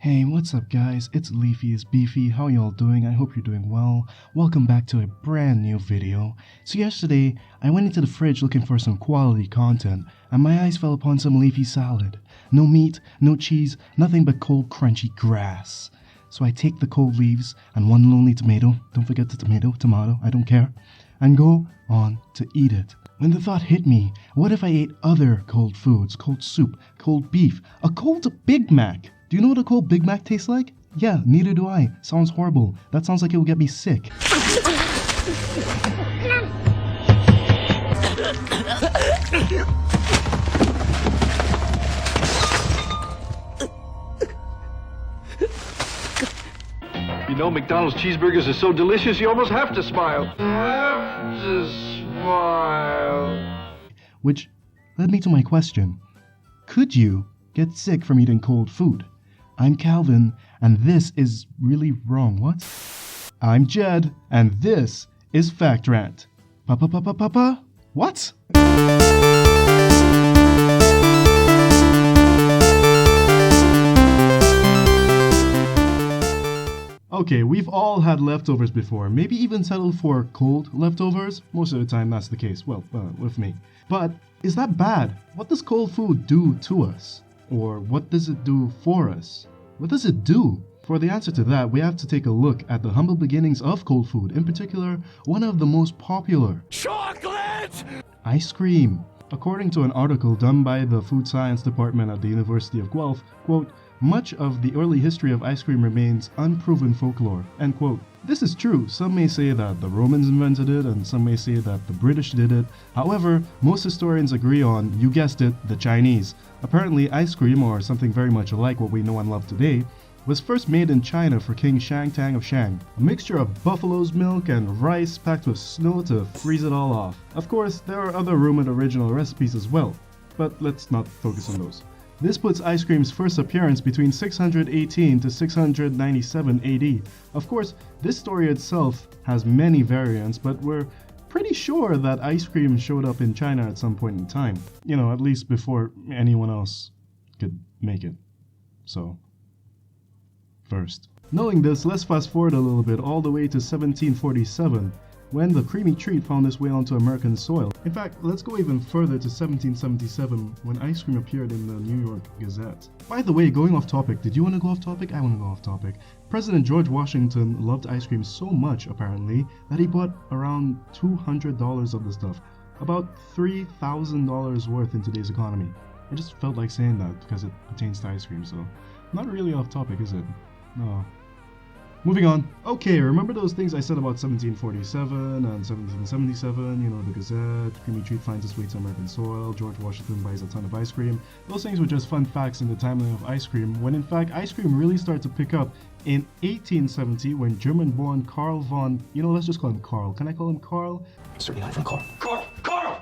Hey, what's up guys? It's Leafy is Beefy. How y'all doing? I hope you're doing well. Welcome back to a brand new video. So yesterday, I went into the fridge looking for some quality content, and my eyes fell upon some leafy salad. No meat, no cheese, nothing but cold crunchy grass. So I take the cold leaves and one lonely tomato, don't forget the tomato, I don't care, and go on to eat it. When the thought hit me, what if I ate other cold foods, cold soup, cold beef, a cold Big Mac? Do you know what a cold Big Mac tastes like? Yeah, neither do I. Sounds horrible. That sounds like it will get me sick. You know, McDonald's cheeseburgers are so delicious, you almost have to smile. Have to smile. Which led me to my question. Could you get sick from eating cold food? I'm Calvin, and this is really wrong. What? I'm Jed, and this is Fact Rant. Pa-pa-pa-pa-pa-pa? What? Okay, we've all had leftovers before, maybe even settled for cold leftovers. Most of the time that's the case, well, with me. But is that bad? What does cold food do to us? Or what does it do for us? What does it do? For the answer to that, we have to take a look at the humble beginnings of cold food, in particular, one of the most popular. Chocolate! Ice cream. According to an article done by the Food Science Department at the University of Guelph, quote, much of the early history of ice cream remains unproven folklore, end quote. This is true. Some may say that the Romans invented it, and some may say that the British did it. However, most historians agree on, you guessed it, the Chinese. Apparently, ice cream, or something very much like what we know and love today, was first made in China for King Shang Tang of Shang. A mixture of buffalo's milk and rice packed with snow to freeze it all off. Of course, there are other rumored original recipes as well, but let's not focus on those. This puts ice cream's first appearance between 618 to 697 AD. Of course, this story itself has many variants, but we're pretty sure that ice cream showed up in China at some point in time. You know, at least before anyone else could make it. So, first. Knowing this, let's fast forward a little bit all the way to 1747, when the creamy treat found its way onto American soil. In fact, let's go even further to 1777, when ice cream appeared in the New York Gazette. By the way, going off topic, did you want to go off topic? I want to go off topic. President George Washington loved ice cream so much, apparently, that he bought around $200 of the stuff, about $3,000 worth in today's economy. I just felt like saying that because it pertains to ice cream, so not really off topic, is it? No. Moving on. Okay, remember those things I said about 1747 and 1777, you know, the Gazette, creamy treat finds its way to American soil, George Washington buys a ton of ice cream. Those things were just fun facts in the timeline of ice cream, when in fact ice cream really started to pick up in 1870 when German-born Carl von, you know, let's just call him Carl. Can I call him Carl? Certainly not from Carl. Carl!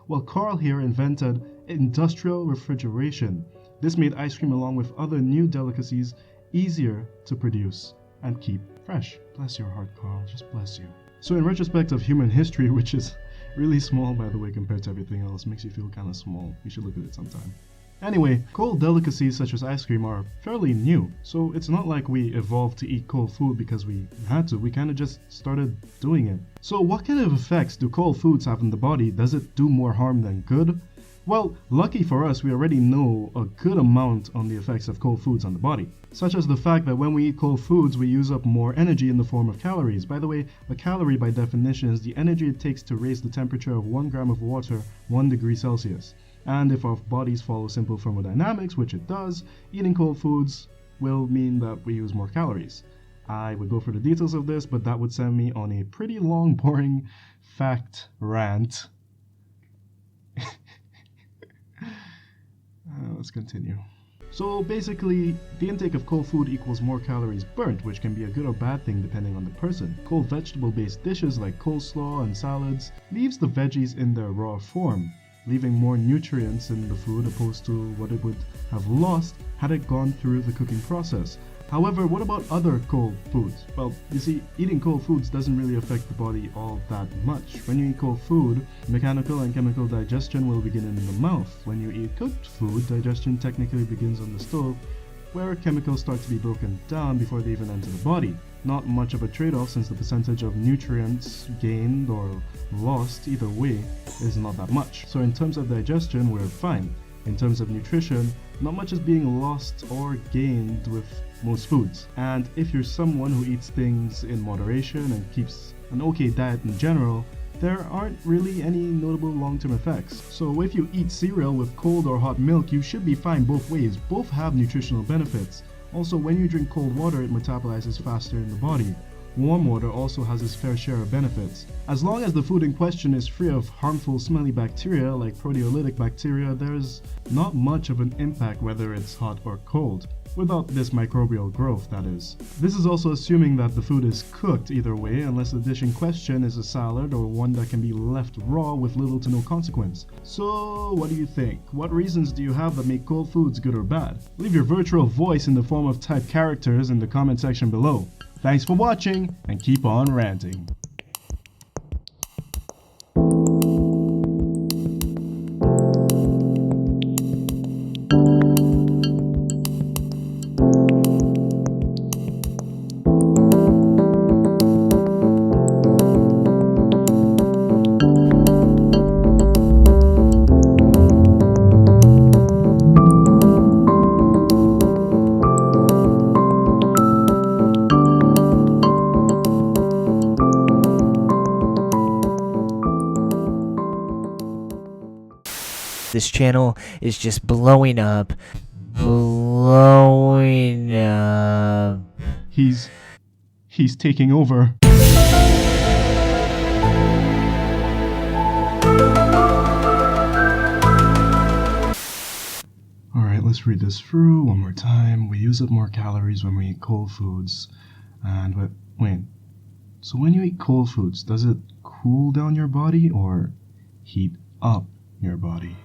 Well, Carl here invented industrial refrigeration. This made ice cream along with other new delicacies easier to produce and keep fresh. Bless your heart, Carl, just bless you. So in retrospect of human history, which is really small by the way compared to everything else, makes you feel kind of small. You should look at it sometime. Anyway, cold delicacies such as ice cream are fairly new, so it's not like we evolved to eat cold food because we had to, we kind of just started doing it. So what kind of effects do cold foods have in the body? Does it do more harm than good? Well, lucky for us, we already know a good amount on the effects of cold foods on the body, such as the fact that when we eat cold foods, we use up more energy in the form of calories. By the way, a calorie by definition is the energy it takes to raise the temperature of 1 gram of water 1 degree Celsius. And if our bodies follow simple thermodynamics, which it does, eating cold foods will mean that we use more calories. I would go for the details of this, but that would send me on a pretty long, boring fact rant. Let's continue. So basically, the intake of cold food equals more calories burnt, which can be a good or bad thing depending on the person. Cold vegetable-based dishes like coleslaw and salads leaves the veggies in their raw form, leaving more nutrients in the food opposed to what it would have lost had it gone through the cooking process. However, what about other cold foods? Well, you see, eating cold foods doesn't really affect the body all that much. When you eat cold food, mechanical and chemical digestion will begin in the mouth. When you eat cooked food, digestion technically begins on the stove, where chemicals start to be broken down before they even enter the body. Not much of a trade-off since the percentage of nutrients gained or lost either way is not that much. So in terms of digestion, we're fine. In terms of nutrition, not much is being lost or gained with most foods. And if you're someone who eats things in moderation and keeps an okay diet in general, there aren't really any notable long-term effects. So if you eat cereal with cold or hot milk, you should be fine both ways. Both have nutritional benefits. Also, when you drink cold water, it metabolizes faster in the body. Warm water also has its fair share of benefits. As long as the food in question is free of harmful smelly bacteria like proteolytic bacteria, there's not much of an impact whether it's hot or cold. Without this microbial growth, that is. This is also assuming that the food is cooked either way, unless the dish in question is a salad or one that can be left raw with little to no consequence. So, what do you think? What reasons do you have that make cold foods good or bad? Leave your virtual voice in the form of typed characters in the comment section below. Thanks for watching, and keep on ranting. This channel is just blowing up. Blowing up. He's taking over. Alright, let's read this through one more time. We use up more calories when we eat cold foods. And wait. So when you eat cold foods, does it cool down your body or heat up your body?